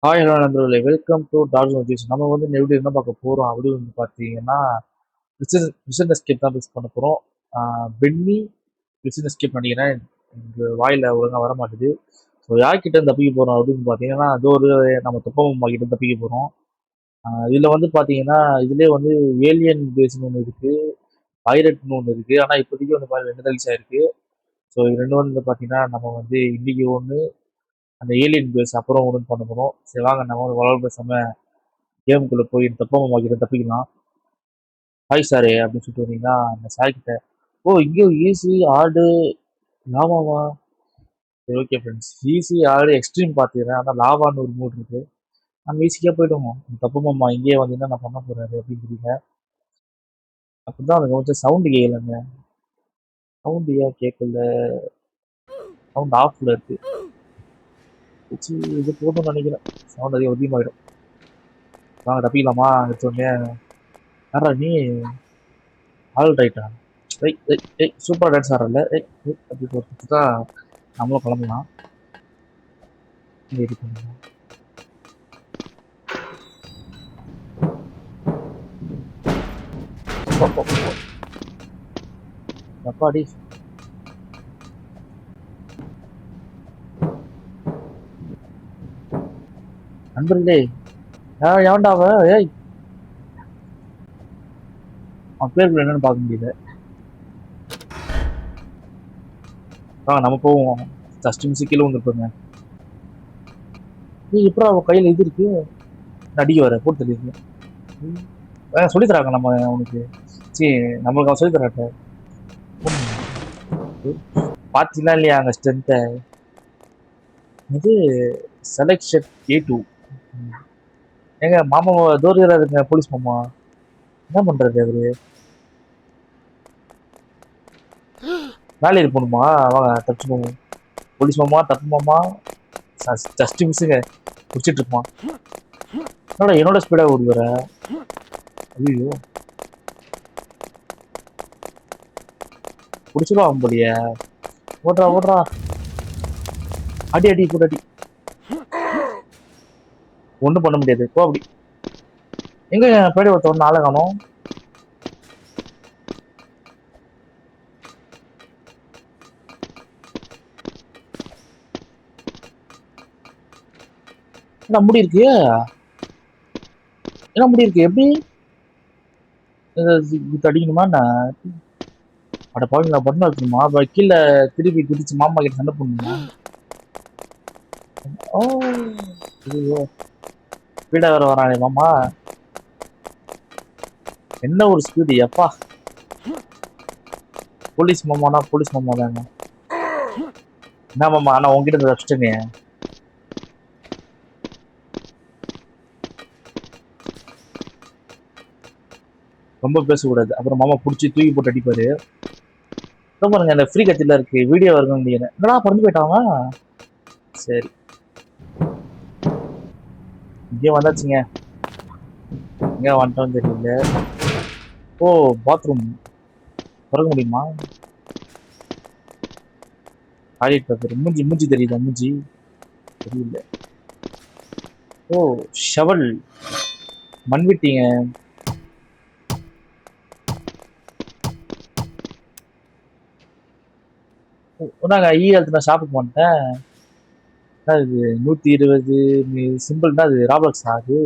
Hi hello நண்பர்களே, welcome to dark notice. நம்ம வந்து இந்த வீடியோ என்ன பார்க்க போகிறோம் அப்படின்னு வந்து பார்த்தீங்கன்னா, மிஷன் எஸ்கேப் தான் பேஸ் பண்ண போகிறோம். பென்னி மிஷன் எஸ்கேப் நினைக்கிறேன். எங்கள் வாயில் ஒழுங்காக வர மாட்டேது. ஸோ யார்கிட்ட இருந்து தப்பிக்க போகிறோம் அப்படின்னு பார்த்தீங்கன்னா, அது ஒரு நம்ம தொப்பம்மா கிட்ட தப்பிக்க போகிறோம். இதில் வந்து பார்த்தீங்கன்னா, இதுலேயே வந்து ஏலியன் பேஸ்னு ஒன்று இருக்குது, பைரட்னு ஒன்று இருக்குது. ஆனால் இப்போதைக்கு வந்து ரெண்டு ரிலீஸ் ஆயிருக்கு. ஸோ இது ரெண்டும் வந்து பார்த்தீங்கன்னா, நம்ம வந்து இன்னைக்கு ஒன்று அந்த ஏலியன் பேஸ் அப்புறம் ஒன்று பண்ண போகிறோம். சரி வாங்க நம்ம வந்து வளர்ப்பு பேசாம கேமுக்குள்ள போய் தப்பம்மா கிட்ட தப்பிக்கலாம். ஹாய் சாரு அப்படின்னு சொல்லிட்டு வந்தீங்கன்னா அந்த சார் கிட்ட, ஓ இங்கேயும் ஈஸி ஆடு லாவாவா? சரி ஓகே ஃப்ரெண்ட்ஸ், ஈஸி ஆடு எக்ஸ்ட்ரீம் பார்த்துக்கிறேன். ஆனால் லாவான்னு ஒரு மூட் இருக்கு. நம்ம ஈஸியாக போயிடுவோம். தப்பம்மா இங்கேயே வந்தீங்கன்னா நான் பண்ண போறாரு அப்படின்னு தெரியல. அப்படிதான் எனக்கு கொஞ்சம் சவுண்டு கேட்கலங்க. சவுண்டு ஏன் கேட்கல? சவுண்ட் ஆஃப்ல இருக்கு. வச்சு இது போதும்னு நினைக்கிறேன். சவுண்ட் அதிகமாகிடும். வாங்க தப்பிக்கலாமா எடுத்தோடனே? யாரா நீ? ஆல் ரைட்டா? சூப்பர் டான்ஸ் ஆடுறல. அப்படி பொறுத்து தான் நம்மளும் கிளம்பலாம். இது பண்ணலாம். அப்பாடி நண்பர்களே, எவன்டா அவ? ஏய், அவன் பேருக்குள்ள என்னன்னு பார்க்க முடியல. நம்ம போவோம். ஜஸ்ட் மிஸ் கீழே வந்துருப்போங்க. நீ எப்படி அவன் கையில இது இருக்கு? நடிக்க வர போட்டு தெரியுது. சொல்லித்தராங்க நம்ம அவனுக்கு. சரி, நம்மளுக்கு அவன் சொல்லித்தராட்ட. பார்த்தீங்களா இல்லையா அங்கே ஸ்ட்ரென்த்தை? இது செலக்ஷன் A2. எங்க மாமா தோறுகிறாருங்க போலீஸ் மாமா. என்ன பண்றது அவரு? வேலையில் போகணுமா? வாங்க தப்பிச்சு போவோம். போலீஸ் மாமா தப்பு மாமா. ஜஸ்ட் மிஸ்ஸுங்க குடிச்சிட்டு இருப்பான். என்னோட ஸ்பீடா ஓடி வர. ஐயோ குடிச்சிருவான் போலிய. ஓடுறா ஓடுறா. அடி அடி கூட அடி. ஒன்றும் பண்ண முடியாது. போ அப்படி. எங்க பேடி ஒருத்தவன் ஆளை காணும். என்ன முடி இருக்கு? என்ன முடி இருக்கு? எப்படி அடிக்கணுமா என்ன? அட பாவீங்களா, பண்ண வைக்கணுமா? கீழே திருப்பி குதிச்சு மாமா கிட்ட சண்டை பண்ணணுமா? ஓ ஐயோ, ஸ்பீடா வேற வரானே மாமா. என்ன ஒரு ஸ்பீடு எப்பா. போலீஸ் மாமானா போலீஸ் மாமா தாங்க. என்ன மாமா, ஆனா உங்ககிட்ட தப்பிச்சிட்டேனே. ரொம்ப பேசக்கூடாது, அப்புறம் மாமா பிடிச்சி தூக்கி போட்டு அடிப்பாரு. பாருங்க அந்த ஃப்ரீ கத்தில இருக்கு வீடியோ வருங்க. என்னடா பறந்து போயிட்டாங்க. சரி, இங்கே வந்தாச்சுங்க. எங்க வந்துட்டோம் தெரியல. ஓ பாத்ரூம் திறக்க முடியுமா? Toilet paper. மூஞ்சி மூஞ்சி தெரியுதா? மூஞ்சி தெரியல. ஓ ஷவல் மண்வெட்டிங்க. நாங்க நான் ஷாப்புக்கு வந்துட்டேன். இது 120 சிம்பிள் தான். அது ராபர்ட்ஸ் ஆகுது.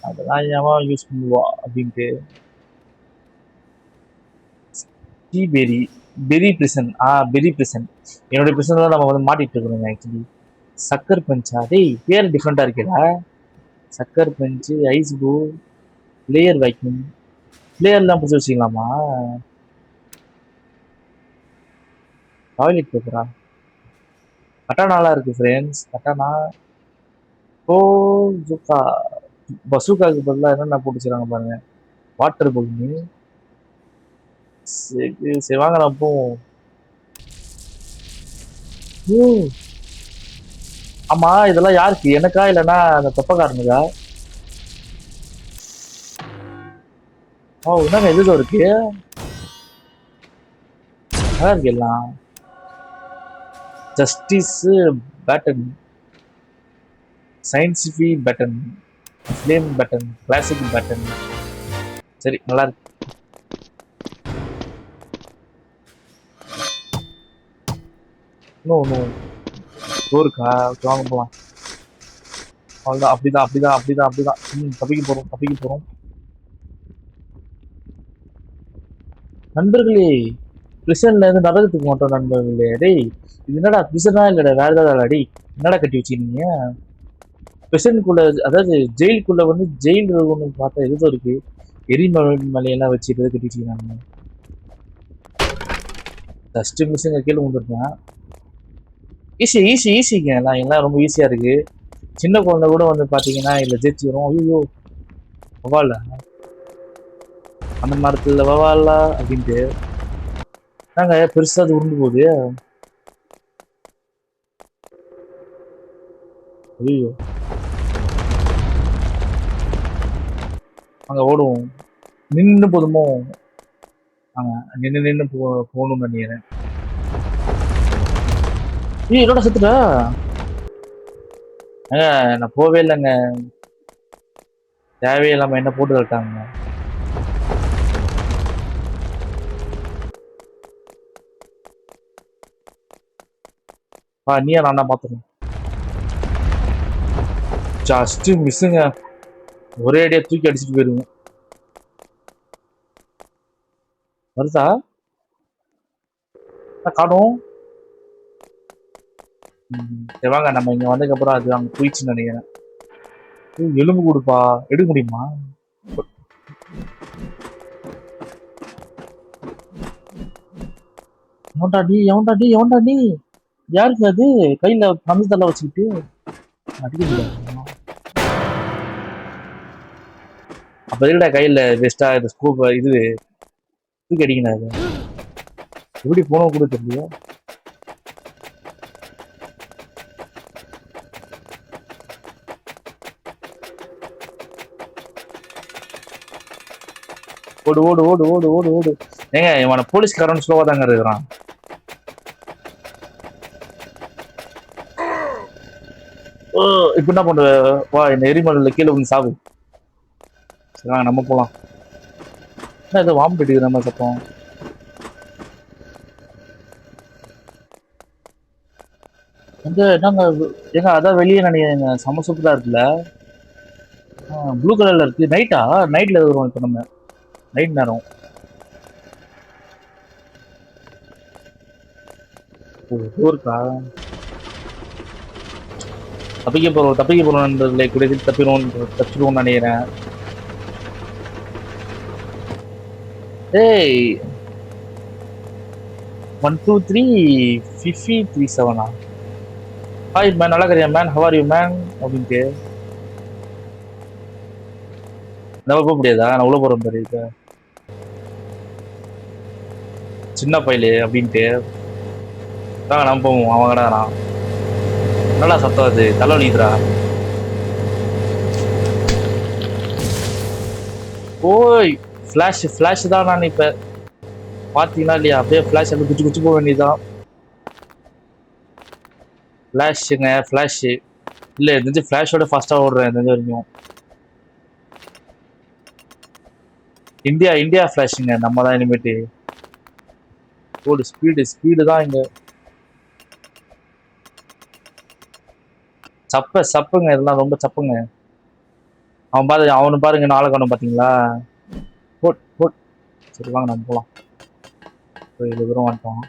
அதெல்லாம் ஏமா யூஸ் பண்ணுவா அப்படின்ட்டு. பெரி பெரி பிரிசன். பெரி பிரிசன். என்னுடைய பிரிசன் தான் நம்ம வந்து மாட்டிட்டு இருக்கிறோங்க ஆக்சுவலி. சக்கர் பஞ்சா? டேய் பேர் டிஃப்ரெண்டா இருக்கேடா. சக்கர் பஞ்சு, ஐஸ் ப்ளூ, லேயர் வைக்கும். லேயர்லாம் பிடிச்சி வச்சுக்கலாமா? டாய்லெட் பேப்பரா? கட்டானாலாம் இருக்கு ஃப்ரெண்ட்ஸ். கட்டானா. ஓ ஜூக்கா. பசூக்காக்கு பதிலாக என்னென்ன போட்டு வச்சுருக்காங்க பாருங்க. Water balloon. சரி சரி வாங்க நம்ம போவோம். ஓ ஆமா, இதெல்லாம் யாருக்கு? எனக்கா இல்லைன்னா அந்த தொப்பக்காரனுக்கா? ஓ என்னங்க எது இருக்கு? நல்லா இருக்கு எல்லாம். Justice button. Sci-fi button, flame button, classic button. சரி நல்லா இருக்கு. இன்னும் டோருக்கா வாங்க போகலாம். அவ்வளோதான், அப்படிதான் அப்படிதான் அப்படிதான் அப்படிதான். தப்பிக்க போறோம் தப்பிக்க போறோம். நண்பர்களே, பிரிசன்ல இருந்து நரகத்துக்கு மாட்டோம் நண்பர்களே. டேய் இது என்னடா பிரிசனா இல்லடா வேற ஏதாவது டேய் என்னடா கட்டி வச்சிருக்கீங்க? பிரிசனுக்குள்ள அதாவது ஜெயிலுக்குள்ள வந்து ஜெயில் ஒன்று பார்த்தா எதுவும் இருக்கு. எரிமலையெல்லாம் வச்சு எதாவது கட்டி வச்சிருக்காங்க. ஃபர்ஸ்ட் மிஸ்ஸுங்க கீழே வந்துருக்கேன். ஈஸி ஈஸி ஈஸிங்க எல்லாம் ரொம்ப ஈஸியா இருக்கு. சின்ன குழந்தை கூட வந்து பாத்தீங்கன்னா இதுல ஜெயிச்சிரும். ஐயோ வவால அந்த மரத்துல வவாலா அப்படின்ட்டு நாங்க பெருசா அது உருண்டு போகுது. ஐயோ அங்க ஓடுவோம். நின்று போதுமோ? அங்க நின்று போகணும்னு நினைக்கிறேன். என்னோட செத்துட்டா? நான் போவே இல்லைங்க. தேவையில்லாம என்ன போட்டு தட்டாங்க. நீயா நான் தான் பாத்துறேன். ஜஸ்ட் மிஸ்ஸுங்க. ஒரே அடியா தூக்கி அடிச்சுட்டு போயிருங்க. வருதா காணும். வாங்க நம்ம இங்க வந்ததுக்கு அப்புறம் அது அங்க போயிடுச்சுன்னு நினைக்கிறேன். எலும்பு கொடுப்பா எடுக்க முடியுமா? எவன்டா நீ யாருக்கு அது கையில பந்து தள்ள வச்சுக்கிட்டு அடிக்க முடியாது. அப்ப இருக்கடா கையில பெஸ்டா இந்த ஸ்கூப் இது தூக்கி அடிக்கணும். எப்படி போனோம் கூட தெரியல. ஓடு ஓடு ஓடு ஓடு ஓடு ஓடு. ஏங்க இவன போலீஸ்காரன் ஸ்லோவா தாங்க இருக்கிறான். இப்ப என்ன பண்ற? வா இந்த எரிமலையில கீழே வந்து சாவு. சரி நம்ம போலாம். என்ன ஏதோ வாமிட் அடிக்கிற மாதிரி சத்தம். என்னங்க ஏங்க அதான் வெளியே நினைக்கிறேங்க. செம சூப்பரா இருக்குல்ல. ப்ளூ கலர்ல இருக்கு. நைட்டா? நைட்ல வருவோம் இப்ப நம்ம. நைட் நேரம். இருக்கா? தப்பிக்க போறோம் கூட தப்பிடுவோம்னு நினைக்கிறேன். ஏய் 1 2 3 50 37 ஹாய் மேன், நல்லா கரியா man, how are you man அப்படின்ட்டு நம்ம போக முடியாதா? நான் உள்ள போறேன் பாரு. இப்ப சின்ன பையலு அப்படின்ட்டு நம்ம போவோம். அவன் கடா நல்லா சத்தம் அது தலைவலிக்குதுடா. ஓய் ஃபிளாஷ் தான். நான் இப்ப பாத்தீங்கன்னா இல்லையா அப்படியே ஃபிளாஷ் அப்படி குச்சி குச்சி போக வேண்டியதுதான். ஃபிளாஷுங்க ஃபிளாஷ் இல்ல தெரிஞ்சு ஃபிளாஷோட ஃபாஸ்டா ஓடுறேன் தெரிஞ்ச வரைக்கும். இந்தியா ஃபிளாஷுங்க நம்ம தான் இனிமேட்டு. ஓடு ஸ்பீடு தான் இங்க. சப்புங்க இதெல்லாம் ரொம்ப சப்புங்க. அவனு பாருங்க நாளை காணும் பாத்தீங்களா? போட் சரி வாங்க நம்ம போலாம். இவ்வளவு தூரம் வந்துட்டோம்.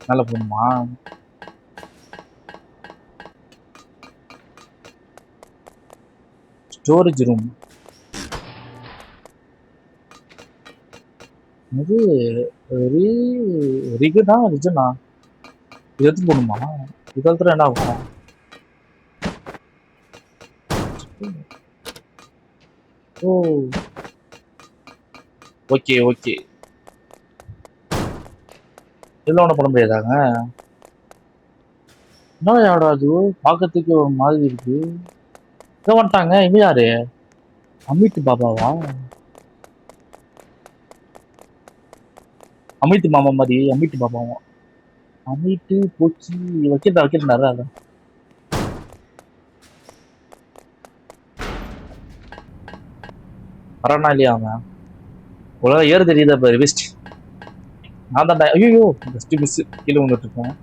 மேல போகணுமா? ஸ்டோரேஜ் ரூம் இது ரிஜனா இது எடுத்து போகணுமா? இதுல என்ன ஆகும்? ஓ ஓகே இதெல்லாம் ஒன்றும் பண்ண முடியாதாங்க? என்ன யாடா அது பார்க்கறதுக்கு ஒரு மாதிரி இருக்கு. இதை வந்துட்டாங்க. இங்க யாரு? அமித் பாபாவா? அமித் மாமா மாதிரி அமித் பாபாவா? அமிட்டு பூச்சி வைக்கிறதா அதான் வரானா இல்லையா அவன் உலக ஏறு தெரியுதா பாரு வெஸ்ட் நான் தான்டா ஐயோ பெஸ்ட் மிஸ் கீழே வந்துட்டு இருக்கேன்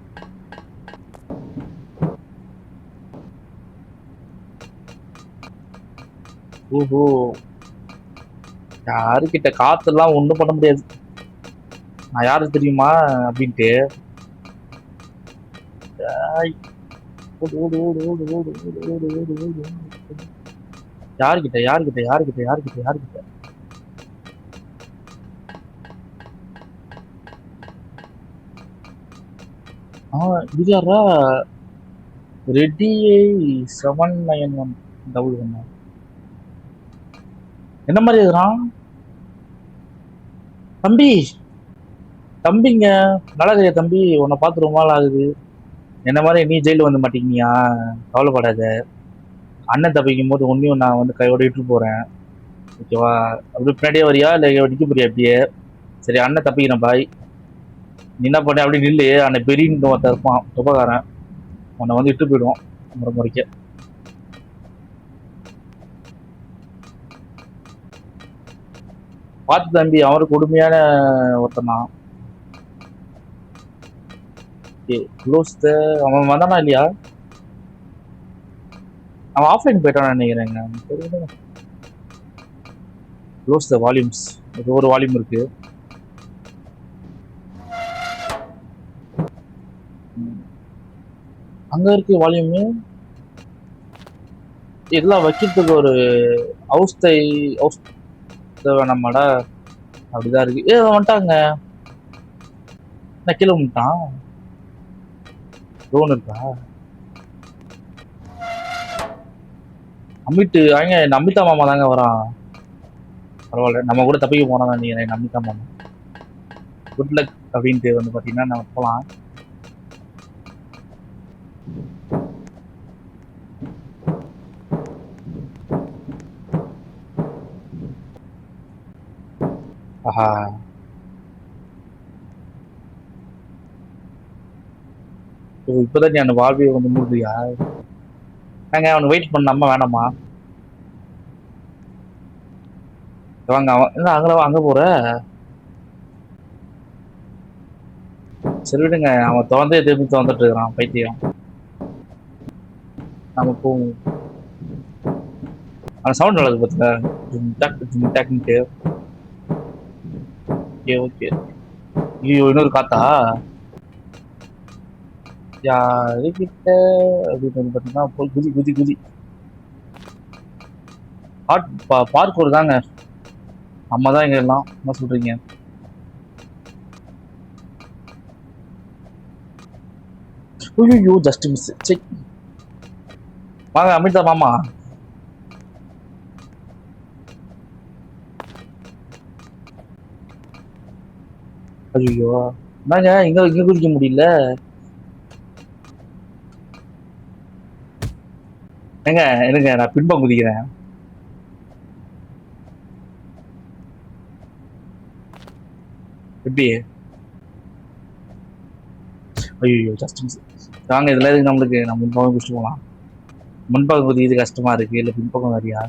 ஓஹோ யாருக்கிட்ட காத்தெல்லாம் ஒண்ணும் பண்ண முடியாது நான் யாரு தெரியுமா அப்படின்ட்டு ஆய், ஓடு ஓடு ஓடு ஓடு ஓடு ஓடு ஓடு ஓடு ஓடு ஓடு. யாருக்கிட்ட இது யாரா ரெடி 791 டபுள் ஒன் என்ன மாதிரி இருக்கிறான் தம்பி தம்பிங்க நல்லா இருக்கியா தம்பி உன்னை பார்த்து ரொம்ப நாள் ஆகுது என்ன மாதிரி நீ ஜெயில வந்து மாட்டீங்கயா கவலைப்படாத அண்ணன் தப்பிக்கும் போது ஒன்னையும் நான் வந்து கையோட இட்டு போறேன் ஓகேவா அப்படி பின்னாடியே வரியா இல்லை நிக்க போறியா அப்படியே சரி அண்ணன் தப்பிக்கிறேன் பாய் நீ என்ன பண்ண அப்படி நில்லு அண்ணன் பெரியன்னு ஒருத்தன் இருப்பான் துப்பக்காரன் உன்னை வந்து இட்டு போயிடுவோம் முறைக்க பார்த்து தம்பி அவரு கொடுமையான ஒருத்தன் தான் க்ளோஸ் அவன் வந்தானா இல்லையா அவன் ஆஃப்லைன் போயிட்டான்னு நினைக்கிறேங்க க்ளோஸ் த வால்யூம்ஸ் இது ஒரு வால்யூம் இருக்கு அங்க இருக்கு வால்யூமு இதெல்லாம் வைக்கிறதுக்கு ஒரு ஹவுஸ் வேணாமாடா அப்படிதான் இருக்கு வந்துட்டாங்க நான் கீழே வந்துட்டான் ட்ரோன் இருக்கா அமிதா மாமா தாங்க வரான் பரவாயில்ல நம்ம கூட தப்பிக்க போனா நீங்க அமிதா மாமா குட் லக் அப்படின்ட்டு வந்து பாத்தீங்கன்னா நம்ம போலாம் ஆஹா இப்பதான் நீ அந்த வாழ்வியை வந்து மூடுறியா நாங்க அவனுக்கு வெயிட் பண்ணாம வேணாமா வாங்க அவன் என்ன அங்க போற சரி விடுங்க அவன் திரும்பி திறந்துட்டு இருக்கிறான் பைத்தியம் நம்ம போவோம் அவன் சவுண்ட் நடக்குது பாத்தீங்களா ஓகே ஓகே ஐயோ இன்னொரு காத்தா யாருக்கிட்ட அப்படின்னு பார்த்தீங்கன்னா போய் குதி பார்க் தாங்க நம்ம தான் இங்க எல்லாம் என்ன சொல்றீங்க ஐயோ ஜஸ்ட் மிஸ் செக் வாங்க அமிதா மாமா ஐயோ என்னங்க இங்க குதிக்க முடியல ஏங்க இருங்க நான் பின்பம் குதிக்கிறேன் எப்படி ஐயோ ஜஸ்ட் மிஸ் வாங்க இதுல இருக்கு நம்மளுக்கு நம்ம முன்பக்கம் குதிச்சு போகலாம் முன்பக்கம் குதிக்கிறது கஷ்டமா இருக்கு இல்ல பின்பக்கம் வரியா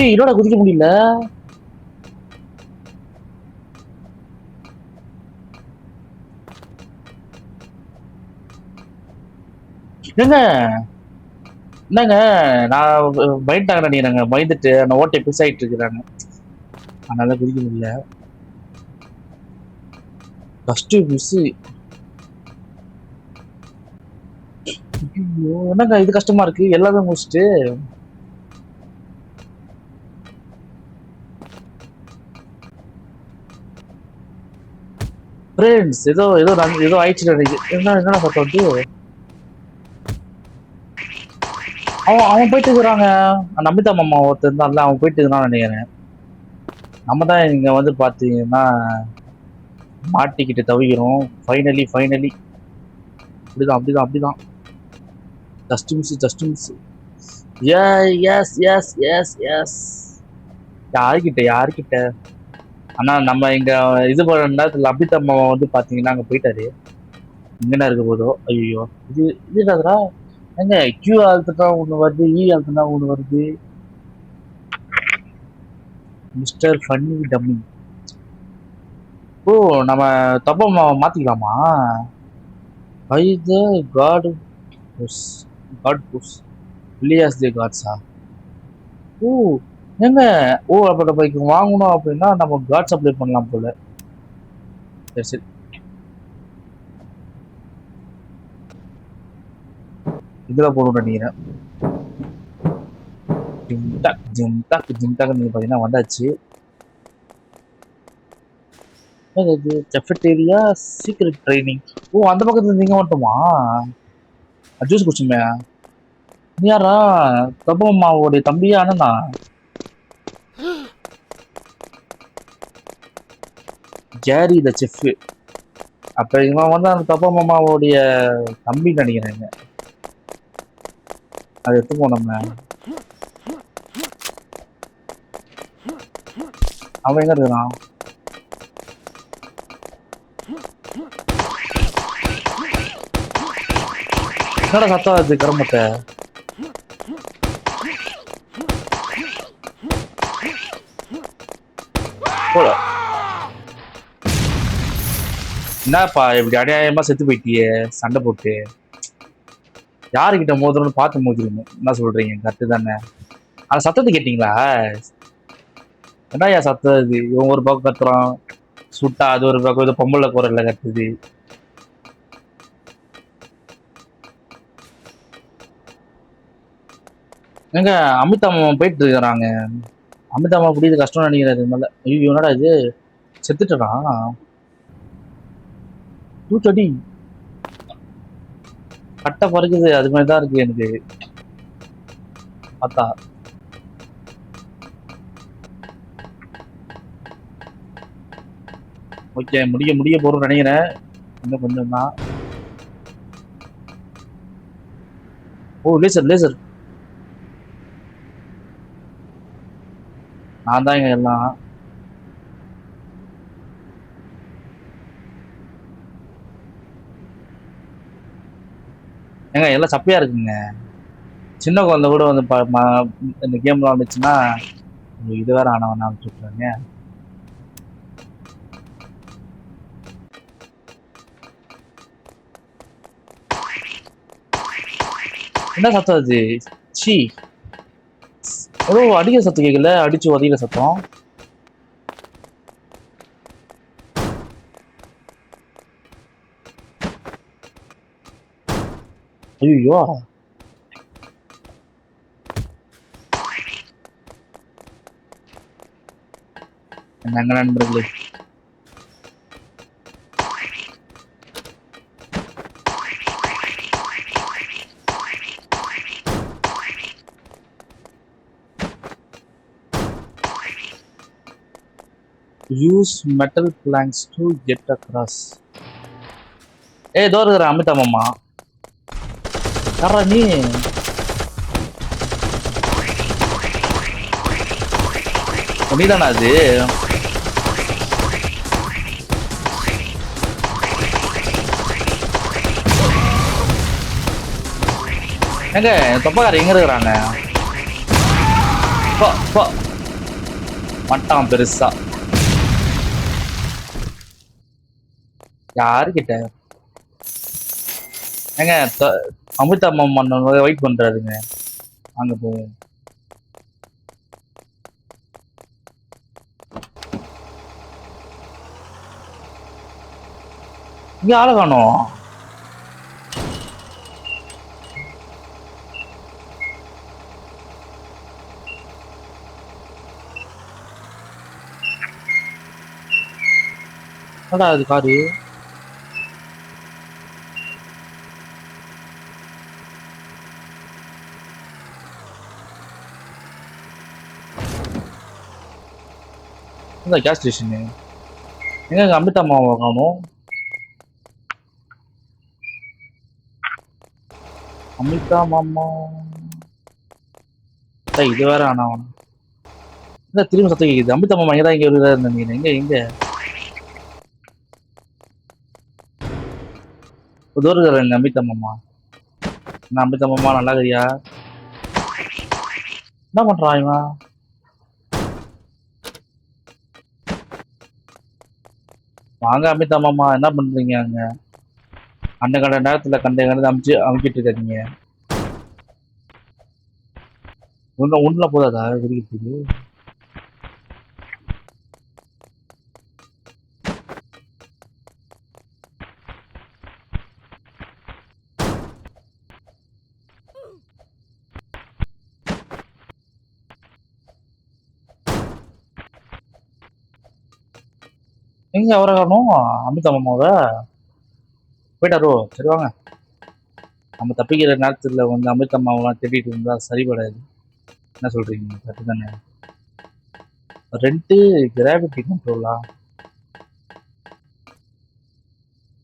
இதோட குதிக்க முடியல என்னங்க நான் பயந்துட்டாங்க நினைக்கிறாங்க பயந்துட்டு அந்த ஓட்டை பிஸ் ஆயிட்டு இருக்கிறாங்க அதனால குதிக்க முடியல ஃபர்ஸ்ட் மிஸ் என்னங்க இது கஷ்டமா இருக்கு எல்லாமே முடிச்சுட்டு ஃப்ரெண்ட்ஸ் ஏதோ ஆயிடுச்சு என்னடா சத்தம் அவன் போயிட்டு இருக்கிறாங்க நம்பிதா மாமா ஒருத்தர் இருந்தான்ல அவன் போயிட்டு இருக்கிறான்னு நினைக்கிறேன் நம்ம தான் இங்க வந்து பாத்தீங்கன்னா மாட்டிக்கிட்டு தவிக்கிறோம் ஃபைனலி அப்படிதான் ஜஸ்ட் மிஸ் எஸ் யாருக்கிட்ட ஆனா நம்ம இங்க இது பண்ண நேரத்துல அபிதம்மா வந்து பாத்தீங்கன்னா அங்க போயிட்டாரு. எங்கடா இருக்க போதோ ஐயோ. இது இது என்னதுடா எங்க கியூ அழுத்துட்டா ஒண்ணு வருது, அழுத்துனா ஒண்ணு வருது. Mister funny dummy. ஓ நம்ம தப்பம்மா மாத்திக்கலாமா? By the god push. God push. Ilyas the காட்ஸா? ஓ ஏங்க ஓ அப்ப நம்ம இங்க வாங்கணும் அப்படின்னா நம்ம காட் சப்ளை பண்ணலாம் போல. சரி சரி. இதுல போகணும்னு நினைக்கிறேன். ஜிம்டாக் ஜிம்டாக் ஜிம்டாக் நீங்க பாத்தீங்கன்னா வந்தாச்சு. இது கெஃபட்டேரியா சீக்ரெட் ட்ரைனிங். ஓ அந்த பக்கத்துல நீங்க மட்டுமா ஜூஸ் குடிச்சுமே? நீ யாரா தப்பம்மாவோடைய தம்பியா அண்ணனா? Carry the chef. அப்ப இவன் வந்து அந்த தப்பம்மாவோடைய தம்பி நினைக்கிறேங்க. அதை எடுத்துப்போம் நம்ம. அவன் எங்க இருக்கிறான்? என்னடா சத்தம் அது கரம்பத்தை போல. என்னப்பா இப்படி அநியாயமா செத்து போயிட்டியே சண்டை போட்டு? யாருக்கிட்ட மோதுறோம்னு பார்த்து மோதிருணும். என்ன சொல்றீங்க? கரெக்டு தானே? அந்த சத்தத்தை கேட்டீங்களா? என்னய்யா சத்தம் இது? இவன் ஒரு பக்கம் கத்துறான், சுட்டா அது ஒரு பக்கம் இது பொம்பளை குரல்ல கத்துது. எங்க அமிதாமா போயிட்டு இருக்கிறாங்க. அமிதாமா புரியுது கஷ்டம் நினைக்கிறாரு மேல. ஐயோ என்னடா இது செத்துட்டான். தூச்சடி கட்டை பறக்குது. அது மாதிரிதான் இருக்கு எனக்கு பார்த்தா. ஓகே முடிய போறோம்னு நினைக்கிறேன். இன்னும் கொஞ்சம் தான். ஓ லேசர் லேசர். நான் தான் இங்க எல்லாம். ஏங்க எல்லாம் சப்பையா இருக்குங்க. சின்ன குழந்தை கூட வந்து இந்த கேம்லாம் வந்துச்சுன்னா இது வேற ஆனவன் அனுப்பிச்சுட்றாங்க. என்ன சத்தம் அது? சி ஏதோ அடிக்கிற சத்தம் கேட்கல. அடிச்சு உதைக்கிற சத்தம். ஐயோ என்னங்க நண்பர்களே, use metal planks to get across. ஏதோ இருக்கிற அமிதாமம்மா யாரா நீ? நீதானா அது? எங்க தொப்பக்கார எங்க இருக்கிறாங்க? மட்டான் பெருசா. யாருக்கிட்ட ஏங்க அமிதாமா மன்னன் வெயிட் பண்றாருங்க. அங்க போவோம். இங்க ஆள காணோம். என்னடா அது காரு? கேஸ் ஸ்டேஷனு எங்க அமிதாமாவை காணும்? அமிதா மாமா இது வேற ஆனா என்ன திரும்ப சத்தம் கேக்குது? அமித் மாமா இங்க தான் இங்க இருந்தாங்க. எங்க எங்க இதோ இருக்காருங்க அமித் மாமா. என்ன அமித் மாமா நல்லா இருக்கியா? என்ன பண்றான் இவன்? வாங்க அமித் மாமா என்ன பண்றீங்க அங்க? அந்த கண்ட நேரத்துல கண்ட அமைச்சிட்டு இருக்காதீங்க. ஒண்ணுல போதாதா வெடிக்கிறதுக்கு? எங்க அவரை காணும் அமித் மாமாவை போயிட்டாரோ? சரி வாங்க. நம்ம தப்பிக்கிற நேரத்துல வந்து அமித் மாவெல்லாம் தேடிட்டு இருந்தா சரிபடாது. என்ன சொல்றீங்க? கரெக்ட் தானே? ரெண்டு கிராவிட்டி கண்ட்ரோலா?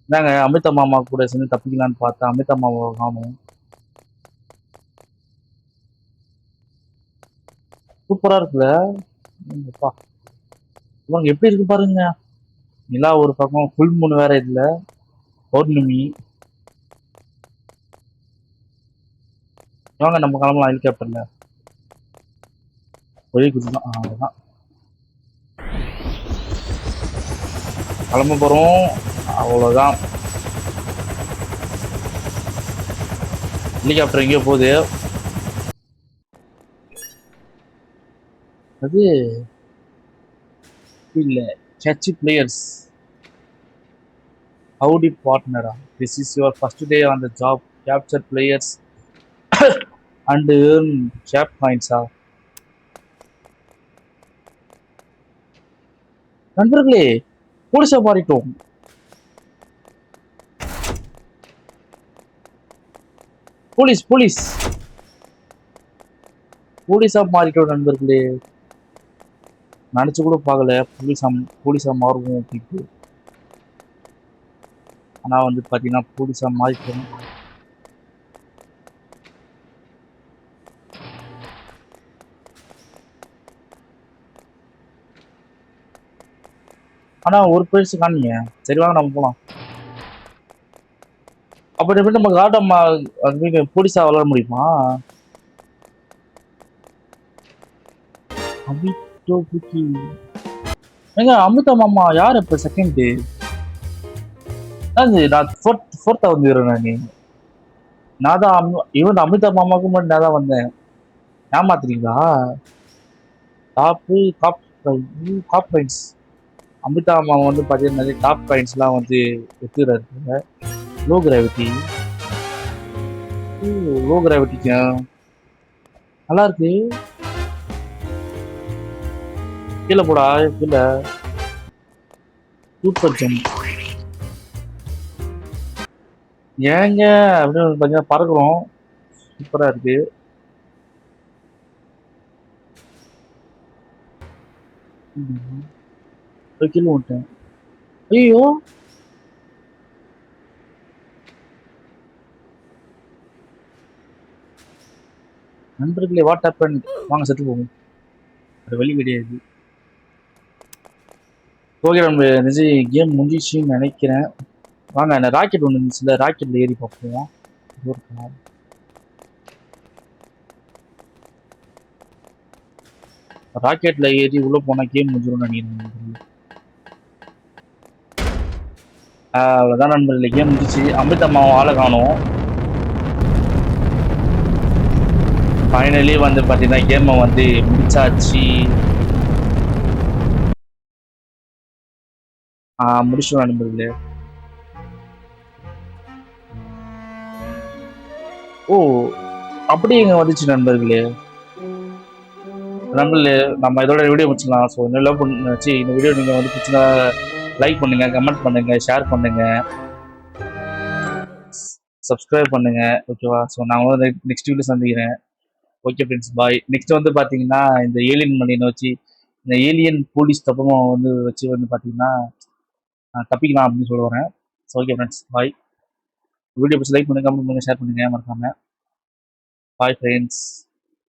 இந்தாங்க அமித் மாமா கூட சேர்ந்து தப்பிக்கலான்னு பார்த்தா அமித் மாமாவை காணும். சூப்பரா இருக்குல்ல? அப்பா இவங்க எப்படி இருக்கு பாருங்க. நிலா ஒரு பக்கம், ஃபுல் மூணு வேற இல்ல, பௌர்ணமி. வாங்க நம்ம கிளம்பலாம் ஹெலிகாப்டர்ல. ஒரே குதிதான் அவ்வளோதான். கிளம்ப போறோம். அவ்வளோதான். ஹெலிகாப்டர் எங்கேயோ போகுது. அது இல்ல catchy players. Howdy partner. This is your first day on the job. Capture players and earn chap points. நண்பர்களே போலீஸா மாறிட்டோம். போலீஸ் போலீஸ் போலீஸா மாறிட்டோம் நண்பர்களே. நினைச்சு கூட பார்க்கல போலீஸா மாறுவோம் அப்படின்ட்டு. ஆனா வந்து பாத்தீங்கன்னா போலீஸா மாறிட்டோம். ஆனா ஒரு பேர்ஸ் காணிங்க. சரி வாங்க நம்ம போலாம். அப்படி எப்படி நம்ம காட்டம்மா போலீஸா வளர முடியுமா? அமிட்டோ புக்கி ஏங்க அமிதா மாமா யார் இப்ப செகண்ட்? நான் ஃபோர்த்தா வந்துடுறேன் நான் தான் இவன் அமிதா மாமாவுக்கு முன்னாடி நான் தான் வந்தேன். ஏமாத்துறீங்களா? Top top top points. Amitha மாமா வந்து பார்த்தீங்கன்னா நிறைய டாப் பாயிண்ட்ஸ்லாம் வந்து எடுத்துக்கிறாரு. Low gravity. லோ கிராவிட்டிக்கு நல்லா இருக்கு. கீழே போடா கீழே. Super jump. ஏங்க அப்படின்னு பார்த்தீங்கன்னா பறக்குறோம். சூப்பரா இருக்கு. கீழே விட்டேன். ஐயோ நண்பர்களே வாட் ஹேப்பன்? வாங்க செத்து போகும். அது வழி கிடையாது. ஓகே நம்ம நிஜம் கேம் முடிஞ்சிச்சுன்னு நினைக்கிறேன். வாங்க அந்த ராக்கெட் ஒன்று இருந்துச்சுல, ராக்கெட்ல ஏறி பார்ப்போம். ராக்கெட்ல ஏறி உள்ள போனா கேம் முடிஞ்சிடும் நினைக்கிறேன். அவ்வளோதான் நண்பர்களே கேம் முடிச்சு. அமித் அம்மாவும் ஆளை காணும். ஃபைனலி வந்து பார்த்தீங்கன்னா கேமை வந்து முடிச்சாச்சு. முடிச்சோம் நண்பர்களே. ஓ அப்படி எங்க வந்துச்சு நண்பர்களே. நண்பர்களே நம்ம இதோட வீடியோ முடிச்சுக்கலாம். ஸோ இந்த லவ் பண்ணி இந்த வீடியோ நீங்கள் வந்து பிடிச்சினா லைக் பண்ணுங்க, கமெண்ட் பண்ணுங்க, ஷேர் பண்ணுங்க, சப்ஸ்கிரைப் பண்ணுங்க. ஓகேவா? ஸோ நான் வந்து நெக்ஸ்ட் வீடியோ சந்திக்கிறேன். Okay friends bye. நெக்ஸ்ட் வந்து பார்த்தீங்கன்னா இந்த ஏலியன் மணியை வச்சு இந்த ஏலியன் போலீஸ் தப்பமாக வந்து வச்சு வந்து பார்த்தீங்கன்னா தப்பிக்கலாம் அப்படின்னு சொல்ல வரேன். So okay friends bye. Video பிடிச்சி லைக் பண்ணுங்க, கமெண்ட் பண்ணுங்க, ஷேர் பண்ணுங்க மறக்காம. Bye friends.